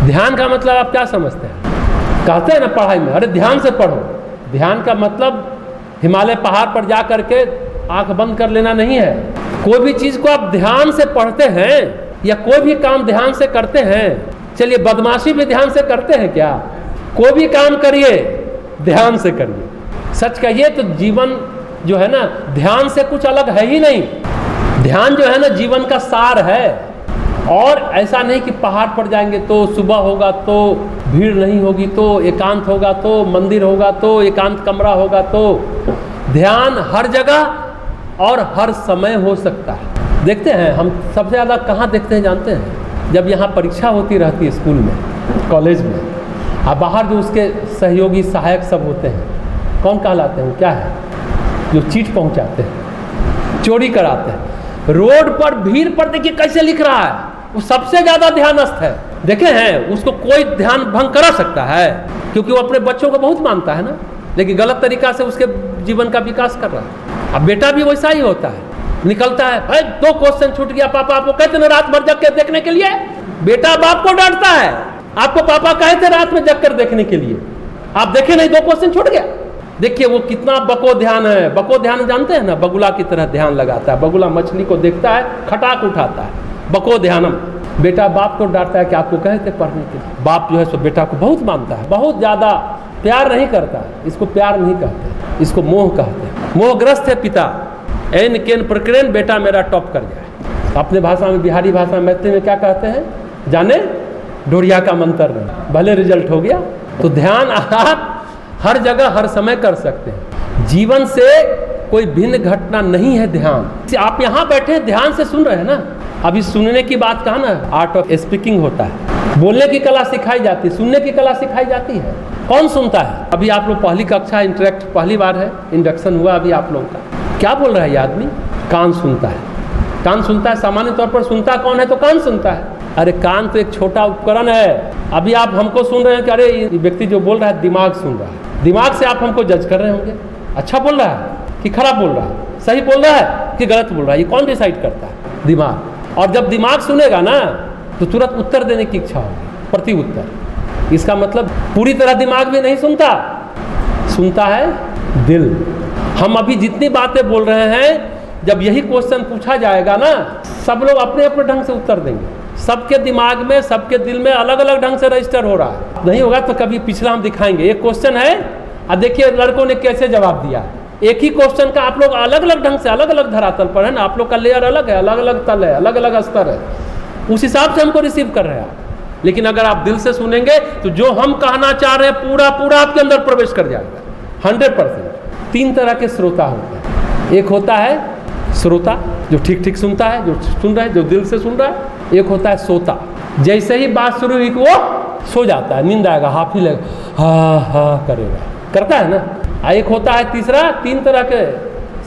ध्यान का मतलब आप क्या समझते हैं? कहते हैं ना पढ़ाई में, अरे ध्यान से पढ़ो। ध्यान का मतलब हिमालय पहाड़ पर जा करके आंख बंद कर लेना नहीं है। कोई भी चीज को आप ध्यान से पढ़ते हैं या कोई भी काम ध्यान से करते हैं। चलिए बदमाशी भी ध्यान से करते हैं क्या? कोई भी काम करिए ध्यान से करिए। सच कहिए तो जीवन जो है ना ध्यान से कुछ अलग है ही नहीं। ध्यान जो है ना जीवन का सार है। और ऐसा नहीं कि पहाड़ पर जाएंगे तो सुबह होगा तो भीड़ नहीं होगी, तो एकांत होगा, तो मंदिर होगा, तो एकांत कमरा होगा। तो ध्यान हर जगह और हर समय हो सकता है। देखते हैं हम सबसे ज़्यादा कहाँ देखते हैं जानते हैं? जब यहाँ परीक्षा होती रहती है स्कूल में, कॉलेज में, और बाहर जो उसके सहयोगी सहायक सब होते हैं, कौन कहलाते हैं? क्या है? जो चीट पहुँचाते हैं, चोरी कराते हैं। रोड पर भीड़ पर देखिए कैसे लिख रहा है, वो सबसे ज्यादा ध्यानस्थ है। देखे हैं? उसको कोई ध्यान भंग करा सकता है क्योंकि वो अपने बच्चों को बहुत मानता है ना, लेकिन गलत तरीका से उसके जीवन का विकास कर रहा है। अब बेटा भी वैसा ही होता है, निकलता है, भाई 2 क्वेश्चन छूट गया, पापा आपको कहते ना रात भर जग के देखने के लिए। बेटा बाप को डांटता है, आपको पापा कहे थे रात में जग कर देखने के लिए, आप देखे नहीं, 2 क्वेश्चन छूट गया। देखिए वो कितना बको ध्यान है। बको ध्यान जानते हैं ना? बगुला की तरह ध्यान लगाता है। बगुला मछली को देखता है, खटाक उठाता है, बको ध्यानम। बेटा बाप को डांटता है कि आपको कहे थे पढ़ने के लिए। बाप जो है सो बेटा को बहुत मानता है, बहुत ज़्यादा प्यार नहीं करता है। इसको प्यार नहीं कहते, इसको मोह कहते हैं। मोहग्रस्त है पिता, एन केन प्रकरण बेटा मेरा टॉप कर जाए। अपने भाषा में, बिहारी भाषा में, मैथिली में क्या कहते हैं? जाने ढोरिया का मंत्र नहीं, भले रिजल्ट हो गया। तो ध्यान आप हर जगह हर समय कर सकते हैं। जीवन से कोई भिन्न घटना नहीं है ध्यान। आप यहाँ बैठे ध्यान से सुन रहे हैं ना। अभी सुनने की बात कहा ना, आर्ट ऑफ स्पीकिंग होता है, बोलने की कला सिखाई जाती है, सुनने की कला सिखाई जाती है। कौन सुनता है? अभी आप लोग पहली कक्षा इंटरेक्ट पहली बार है, इंडक्शन हुआ अभी आप लोगों का। क्या बोल रहा है ये आदमी? कान सुनता है, कान सुनता है। सामान्य तौर पर सुनता कौन है? तो कान सुनता है। अरे कान तो एक छोटा उपकरण है। अभी आप हमको सुन रहे हैं कि अरे ये व्यक्ति जो बोल रहा है दिमाग सुन रहा है। दिमाग से आप हमको जज कर रहे होंगे, अच्छा बोल रहा है कि खराब बोल रहा है, सही बोल रहा है कि गलत बोल रहा है, ये कौन डिसाइड करता है? दिमाग। और जब दिमाग सुनेगा ना तो तुरंत उत्तर देने की इच्छा होगी, प्रति उत्तर। इसका मतलब पूरी तरह दिमाग भी नहीं सुनता, सुनता है दिल। हम अभी जितनी बातें बोल रहे हैं, जब यही क्वेश्चन पूछा जाएगा ना, सब लोग अपने अपने ढंग से उत्तर देंगे। सबके दिमाग में, सबके दिल में अलग अलग ढंग से रजिस्टर हो रहा है। नहीं होगा तो कभी पिछला हम दिखाएंगे। एक क्वेश्चन है और देखिए लड़कों ने कैसे जवाब दिया। एक ही क्वेश्चन का आप लोग अलग अलग ढंग से, अलग अलग धरातल पर है ना, आप लोग का लेयर अलग है, अलग अलग तल है, अलग अलग स्तर है, उस हिसाब से हमको रिसीव कर रहे हैं आप। लेकिन अगर आप दिल से सुनेंगे तो जो हम कहना चाह रहे हैं पूरा पूरा आपके अंदर प्रवेश कर जाएगा, 100%। 3 तरह के श्रोता होते हैं। एक होता है श्रोता जो ठीक ठीक सुनता है, जो सुन रहा है, जो दिल से सुन रहा है। एक होता है सोता, जैसे ही बात शुरू हुई वो सो जाता है, नींद आएगा, हाफ ही लगेगा, हा हा करेगा, करता है ना। एक होता है तीसरा, 3 तरह के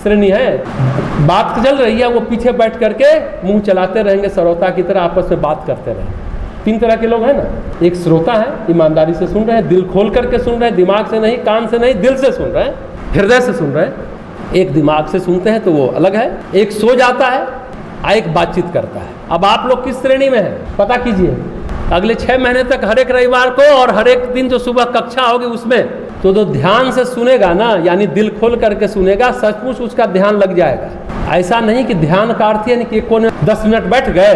श्रेणी है। बात चल रही है, वो पीछे बैठ करके मुंह चलाते रहेंगे, सरौता की तरह आपस में बात करते रहेंगे। 3 तरह के लोग हैं ना। एक श्रोता है, ईमानदारी से सुन रहे हैं, दिल खोल करके सुन रहे हैं, दिमाग से नहीं, कान से नहीं, दिल से सुन रहे हैं, हृदय से सुन रहे हैं। एक दिमाग से सुनते हैं तो वो अलग है। एक सो जाता है, एक बातचीत करता है। अब आप लोग किस श्रेणी में हैं पता कीजिए। अगले 6 महीने तक हर एक रविवार को और हर एक दिन जो सुबह कक्षा होगी उसमें तो ध्यान से सुनेगा ना, यानी दिल खोल करके सुनेगा, सचमुच उसका ध्यान लग जाएगा। ऐसा नहीं कि ध्यान का अर्थ है कि कोने 10 मिनट बैठ गए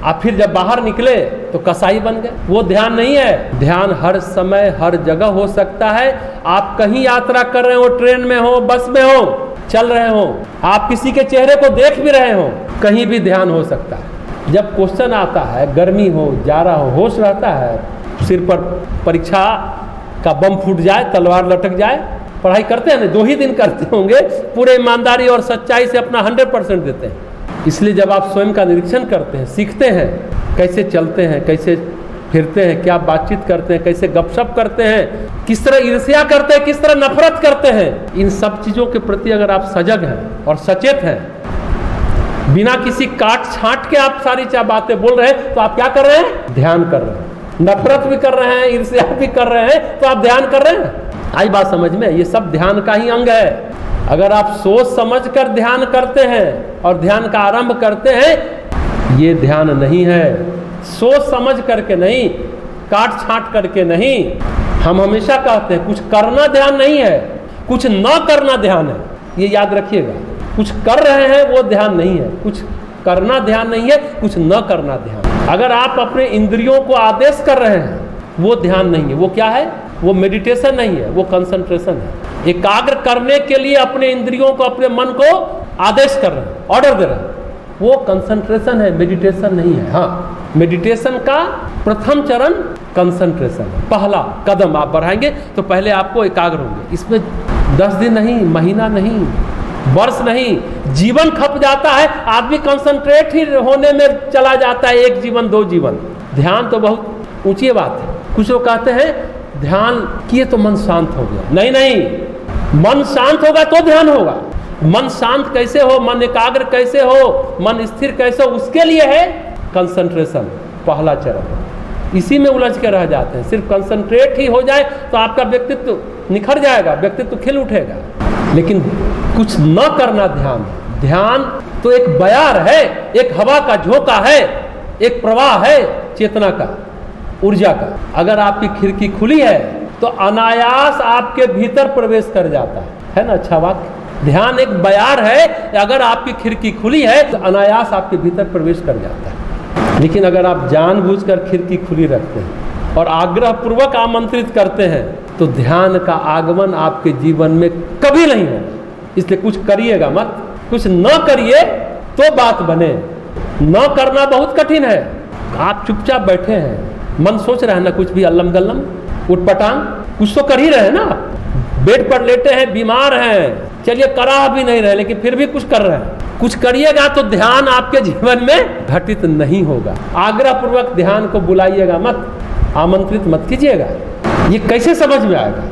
और फिर जब बाहर निकले तो कसाई बन गए, वो ध्यान नहीं है। ध्यान हर समय हर जगह हो सकता है। आप कहीं यात्रा कर रहे हो, ट्रेन में हो, बस में हो, चल रहे हो, आप किसी के चेहरे को देख भी रहे हो, कहीं भी ध्यान हो सकता है। जब क्वेश्चन आता है, गर्मी हो, जाड़ा हो, होश रहता है, सिर पर परीक्षा का बम फूट जाए, तलवार लटक जाए, पढ़ाई करते हैं ना, 2 ही दिन करते होंगे, पूरे ईमानदारी और सच्चाई से अपना 100% देते हैं। इसलिए जब आप स्वयं का निरीक्षण करते हैं, सीखते हैं कैसे चलते हैं, कैसे फिरते हैं, क्या बातचीत करते हैं, कैसे गपशप करते हैं, किस तरह ईर्ष्या करते हैं, किस तरह नफरत करते हैं, इन सब चीज़ों के प्रति अगर आप सजग हैं और सचेत हैं, बिना किसी काट छांट के आप सारी बातें बोल रहे हैं, तो आप क्या कर रहे हैं? ध्यान कर रहे हैं। नफरत भी कर रहे हैं, ईर्ष्या भी कर रहे हैं, तो आप ध्यान कर रहे हैं। आई बात समझ में? ये सब ध्यान का ही अंग है। अगर आप सोच समझ कर ध्यान करते हैं और ध्यान का आरंभ करते हैं, ये ध्यान नहीं है। सोच समझ करके नहीं, काट छांट करके नहीं। हम हमेशा कहते हैं कुछ करना ध्यान नहीं है, कुछ न करना ध्यान है। ये याद रखिएगा, कुछ कर रहे हैं वो ध्यान नहीं है, कुछ करना ध्यान नहीं है, कुछ न करना ध्यान। अगर आप अपने इंद्रियों को आदेश कर रहे हैं वो ध्यान नहीं है। वो क्या है? वो मेडिटेशन नहीं है, वो कंसंट्रेशन है। एकाग्र करने के लिए अपने इंद्रियों को, अपने मन को आदेश कर रहे हैं, ऑर्डर दे रहे हैं, वो कंसंट्रेशन है, मेडिटेशन नहीं है। हाँ, मेडिटेशन का प्रथम चरण कंसंट्रेशन है। पहला कदम आप बढ़ाएंगे तो पहले आपको एकाग्र होंगे। इसमें 10 दिन नहीं, महीना नहीं, वर्ष नहीं, जीवन खप जाता है। आदमी कंसंट्रेट ही होने में चला जाता है, 1 जीवन 2 जीवन। ध्यान तो बहुत ऊंची बात है। कुछ लोग कहते हैं ध्यान किए तो मन शांत हो गया। नहीं नहीं, मन शांत होगा तो ध्यान होगा। मन शांत कैसे हो, मन एकाग्र कैसे हो, मन स्थिर कैसे हो, उसके लिए है कंसंट्रेशन, पहला चरण। इसी में उलझ के रह जाते हैं। सिर्फ कंसंट्रेट ही हो जाए तो आपका व्यक्तित्व निखर जाएगा, व्यक्तित्व खिल उठेगा। लेकिन कुछ न करना ध्यान। ध्यान तो एक बयार है, एक हवा का झोंका है, एक प्रवाह है चेतना का, ऊर्जा का। अगर आपकी खिड़की खुली है तो अनायास आपके भीतर प्रवेश कर जाता है ना? अच्छा वाक्य। ध्यान एक बयार है, अगर आपकी खिड़की खुली है तो अनायास आपके भीतर प्रवेश कर जाता है। लेकिन अगर आप जानबूझकर खिड़की खुली रखते हैं और आग्रह पूर्वक आमंत्रित करते हैं तो ध्यान का आगमन आपके जीवन में कभी नहीं होगा। इसलिए कुछ करिएगा मत, कुछ न करिए तो बात बने। न करना बहुत कठिन है। आप चुपचाप बैठे हैं, मन सोच रहे हैं ना कुछ भी अल्लम गल्लम उठपटांग, कुछ तो कर ही रहे हैं ना। बेड पर लेटे हैं, बीमार हैं, चलिए करा भी नहीं रहे लेकिन फिर भी कुछ कर रहे हैं। कुछ करिएगा तो ध्यान आपके जीवन में घटित नहीं होगा। आग्रह पूर्वक ध्यान को बुलाइएगा मत, आमंत्रित मत कीजिएगा। ये कैसे समझ में आएगा?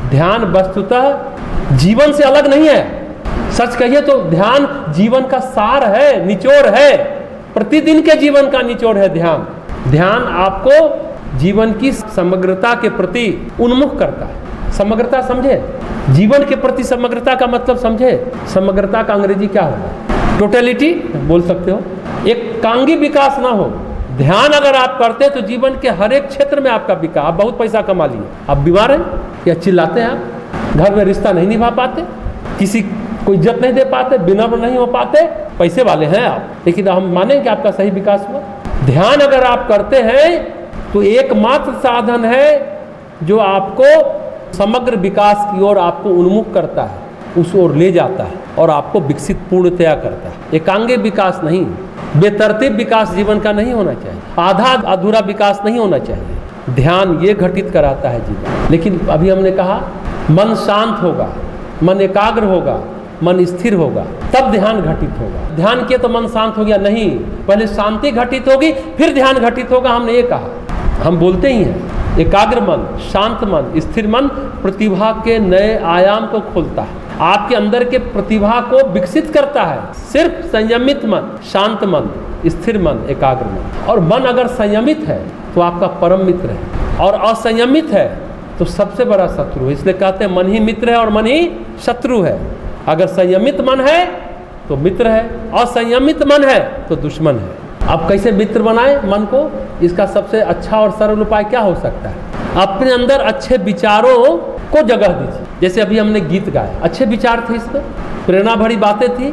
ध्यान वस्तुतः जीवन से अलग नहीं है। सच कहिए तो ध्यान जीवन का सार है, निचोड़ है, प्रतिदिन के जीवन का निचोड़ है ध्यान। ध्यान आपको जीवन की समग्रता के प्रति उन्मुख करता है। समग्रता समझे, जीवन के प्रति समग्रता का मतलब समझे। समग्रता का अंग्रेजी क्या होगा? टोटलिटी बोल सकते हो। एक कांगी विकास ना हो। ध्यान अगर आप करते हैं तो जीवन के हर एक क्षेत्र में आपका विकास। आप बहुत पैसा कमा लिए, आप बीमार हैं या चिल्लाते हैं, आप घर में रिश्ता नहीं निभा पाते, किसी को इज्जत नहीं दे पाते, विनम्र नहीं हो पाते, पैसे वाले हैं आप, लेकिन हम मानें कि आपका सही विकास हुआ। ध्यान अगर आप करते हैं तो एकमात्र साधन है जो आपको समग्र विकास की ओर आपको उन्मुख करता है, उस ओर ले जाता है और आपको विकसित पूर्णतया करता है। एकांगी विकास नहीं, बेतरतीब विकास जीवन का नहीं होना चाहिए, आधा अधूरा विकास नहीं होना चाहिए। ध्यान ये घटित कराता है जीवन। लेकिन अभी हमने कहा मन शांत होगा, मन एकाग्र होगा, मन स्थिर होगा, तब ध्यान घटित होगा। ध्यान किए तो मन शांत हो गया, नहीं, पहले शांति घटित होगी फिर ध्यान घटित होगा। हमने ये कहा, हम बोलते ही हैं एकाग्र मन, शांत मन, स्थिर मन प्रतिभा के नए आयाम को खोलता है, आपके अंदर के प्रतिभा को विकसित करता है। सिर्फ संयमित मन, शांत मन, स्थिर मन, एकाग्र मन। और मन अगर संयमित है तो आपका परम मित्र है, और असंयमित है तो सबसे बड़ा शत्रु है। इसलिए कहते हैं मन ही मित्र है और मन ही शत्रु है। अगर संयमित मन है तो मित्र है, असंयमित मन है तो दुश्मन है। अब कैसे मित्र बनाए मन को? इसका सबसे अच्छा और सरल उपाय क्या हो सकता है? अपने अंदर अच्छे विचारों को जगह दीजिए। जैसे अभी हमने गीत गाए, अच्छे विचार थे, इसमें प्रेरणा भरी बातें थी,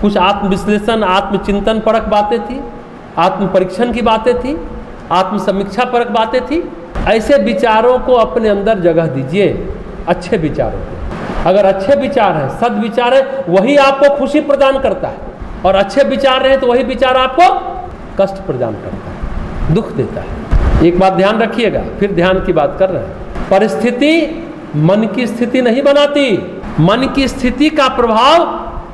कुछ आत्मविश्लेषण, आत्मचिंतन परक बातें थी, आत्म परीक्षण की बातें थी, आत्मसमीक्षा परक बातें थी। ऐसे विचारों को अपने अंदर जगह दीजिए, अच्छे विचारों को। अगर अच्छे विचार हैं, सद्विचार है, वही आपको खुशी प्रदान करता है, और अच्छे विचार रहे तो वही विचार आपको कष्ट प्रदान करता है, दुख देता है। एक बात ध्यान रखिएगा, फिर ध्यान की बात कर रहे हैं। परिस्थिति मन की स्थिति नहीं बनाती, मन की स्थिति का प्रभाव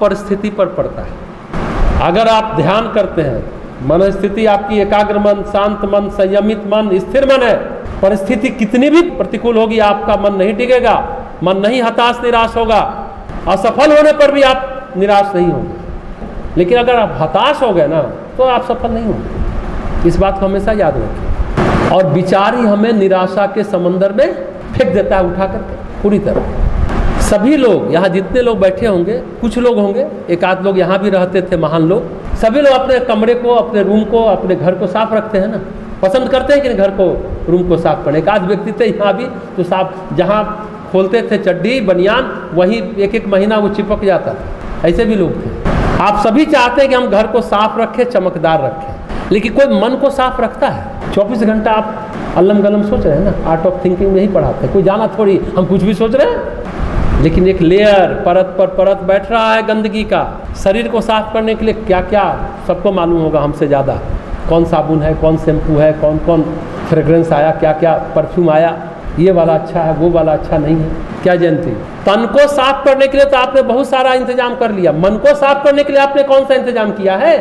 परिस्थिति पर पड़ता है। अगर आप ध्यान करते हैं, मन स्थिति आपकी एकाग्र मन, शांत मन, संयमित मन, स्थिर मन है, परिस्थिति कितनी भी प्रतिकूल होगी आपका मन नहीं टिकेगा, मन नहीं हताश निराश होगा। असफल होने पर भी आप निराश नहीं होंगे, लेकिन अगर आप हताश हो गए ना तो आप सफल नहीं होंगे। इस बात को हमेशा याद रखें। और विचार ही हमें निराशा के समंदर में फेंक देता है उठा करके पूरी तरह। सभी लोग यहाँ जितने लोग बैठे होंगे, कुछ लोग होंगे, एक आध लोग यहाँ भी रहते थे, महान लोग, सभी लोग अपने कमरे को, अपने रूम को, अपने घर को साफ रखते हैं ना। पसंद करते हैं कि घर को, रूम को साफ करने। एक आध व्यक्ति थे यहाँ भी तो साफ, जहाँ खोलते थे चड्डी बनियान वहीं एक एक महीना वो चिपक जाता था, ऐसे भी लोग थे। आप सभी चाहते हैं कि हम घर को साफ रखें, चमकदार रखें, लेकिन कोई मन को साफ रखता है? 24 घंटा आप अल्लम गलम सोच रहे हैं ना, आर्ट ऑफ थिंकिंग में ही पढ़ाते हैं, कोई जाना थोड़ी हम कुछ भी सोच रहे हैं। लेकिन एक लेयर परत पर परत बैठ रहा है गंदगी का। शरीर को साफ करने के लिए क्या क्या सबको मालूम होगा हमसे ज़्यादा, कौन साबुन है, कौन शैम्पू है, कौन कौन फ्रेग्रेंस आया, क्या क्या परफ्यूम आया, ये वाला अच्छा है, वो वाला अच्छा नहीं है, क्या जानती। तन को साफ करने के लिए तो आपने बहुत सारा इंतजाम कर लिया, मन को साफ करने के लिए आपने कौन सा इंतजाम किया है?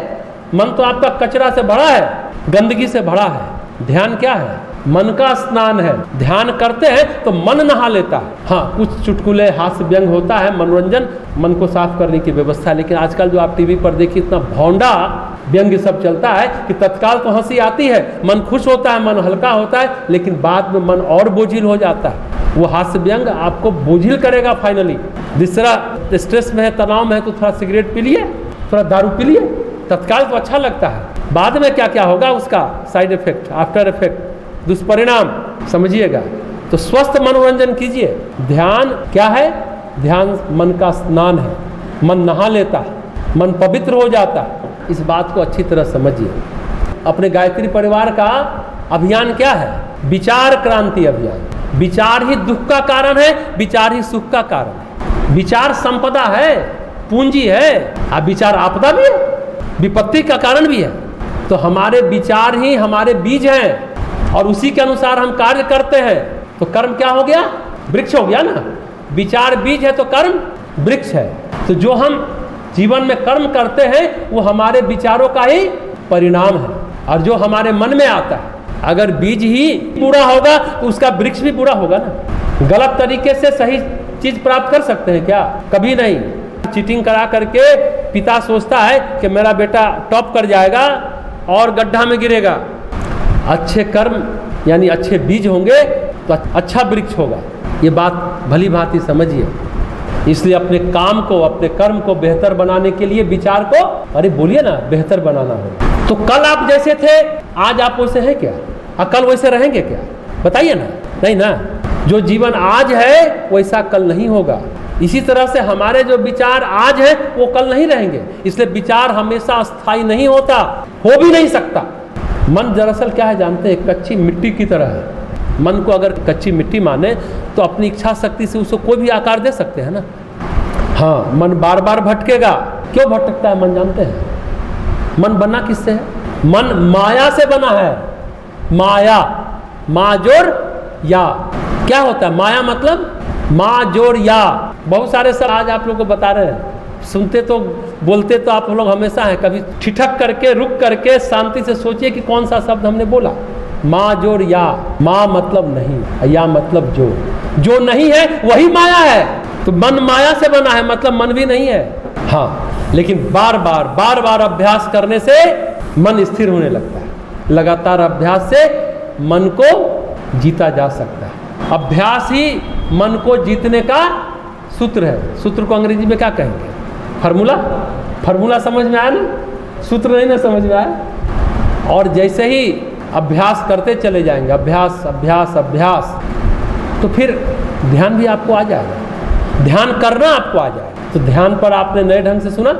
मन तो आपका कचरा से भरा है, गंदगी से भरा है। ध्यान क्या है? मन का स्नान है। ध्यान करते हैं तो मन नहा लेता है। हाँ, कुछ चुटकुले हास्य व्यंग होता है, मनोरंजन, मन को साफ करने की व्यवस्था। लेकिन आजकल जो आप टीवी पर देखिए इतना भौंडा व्यंग्य सब चलता है कि तत्काल तो हंसी आती है, मन खुश होता है, मन हल्का होता है, लेकिन बाद में मन और बोझिल हो जाता है। वो हास्य व्यंग आपको बोझिल करेगा फाइनली। दूसरा स्ट्रेस में है, तनाव में है तो थोड़ा सिगरेट पी लिए, थोड़ा दारू पी लिए, तत्काल तो अच्छा लगता है, बाद में क्या क्या होगा उसका साइड इफेक्ट, आफ्टर इफेक्ट, दुष्परिणाम समझिएगा। तो स्वस्थ मनोरंजन कीजिए। ध्यान क्या है? ध्यान मन का स्नान है, मन नहा लेता है, मन पवित्र हो जाता है। इस बात को अच्छी तरह समझिए। अपने गायत्री परिवार का अभियान क्या है? विचार क्रांति अभियान। विचार ही दुख का कारण है, विचार ही सुख का कारण है। विचार संपदा है, पूंजी है, अब विचार आपदा भी है, विपत्ति का कारण भी है। तो हमारे विचार ही हमारे बीज हैं और उसी के अनुसार हम कार्य करते हैं। तो कर्म क्या हो गया? वृक्ष हो गया ना। विचार बीज है तो कर्म वृक्ष है। तो जो हम जीवन में कर्म करते हैं वो हमारे विचारों का ही परिणाम है। और जो हमारे मन में आता है, अगर बीज ही बुरा होगा तो उसका वृक्ष भी बुरा होगा ना। गलत तरीके से सही चीज प्राप्त कर सकते हैं क्या? कभी नहीं। चीटिंग करा करके पिता सोचता है कि मेरा बेटा टॉप कर जाएगा और गड्ढा में गिरेगा। अच्छे कर्म यानी अच्छे बीज होंगे तो अच्छा वृक्ष होगा। ये बात भली भांति समझिए। इसलिए अपने काम को, अपने कर्म को बेहतर बनाने के लिए विचार को, अरे बोलिए ना, बेहतर बनाना होगा। तो कल आप जैसे थे आज आप वैसे हैं क्या? और कल वैसे रहेंगे क्या? बताइए ना। नहीं ना। जो जीवन आज है वैसा कल नहीं होगा। इसी तरह से हमारे जो विचार आज है वो कल नहीं रहेंगे। इसलिए विचार हमेशा अस्थायी नहीं होता, हो भी नहीं सकता। मन दरअसल क्या है जानते हैं? कच्ची मिट्टी की तरह है। मन को अगर कच्ची मिट्टी माने तो अपनी इच्छा शक्ति से उसको कोई भी आकार दे सकते हैं ना। हाँ, मन बार बार भटकेगा। क्यों भटकता है मन जानते हैं? मन बना किससे है? मन माया से बना है। माया, मा जोड़ या। क्या होता है माया? मतलब माँ जोड़ या। बहुत सारे सर आज आप लोग को बता रहे हैं, सुनते तो बोलते तो आप लोग हमेशा हैं, कभी ठिठक करके रुक करके शांति से सोचिए कि कौन सा शब्द हमने बोला। माँ जोड़ या। माँ मतलब नहीं, या मतलब जो नहीं है वही माया है। तो मन माया से बना है, मतलब मन भी नहीं है। हाँ, लेकिन बार बार अभ्यास करने से मन स्थिर होने लगता है। लगातार अभ्यास से मन को जीता जा सकता है। अभ्यास ही मन को जीतने का सूत्र है। सूत्र को अंग्रेजी में क्या कहेंगे? फॉर्मूला समझ में आया ना? सूत्र नहीं ना समझ में आया? और जैसे ही अभ्यास करते चले जाएंगे, अभ्यास अभ्यास अभ्यास, तो फिर ध्यान भी आपको आ जाएगा। ध्यान करना आपको आ जाएगा। तो ध्यान पर आपने नए ढंग से सुना,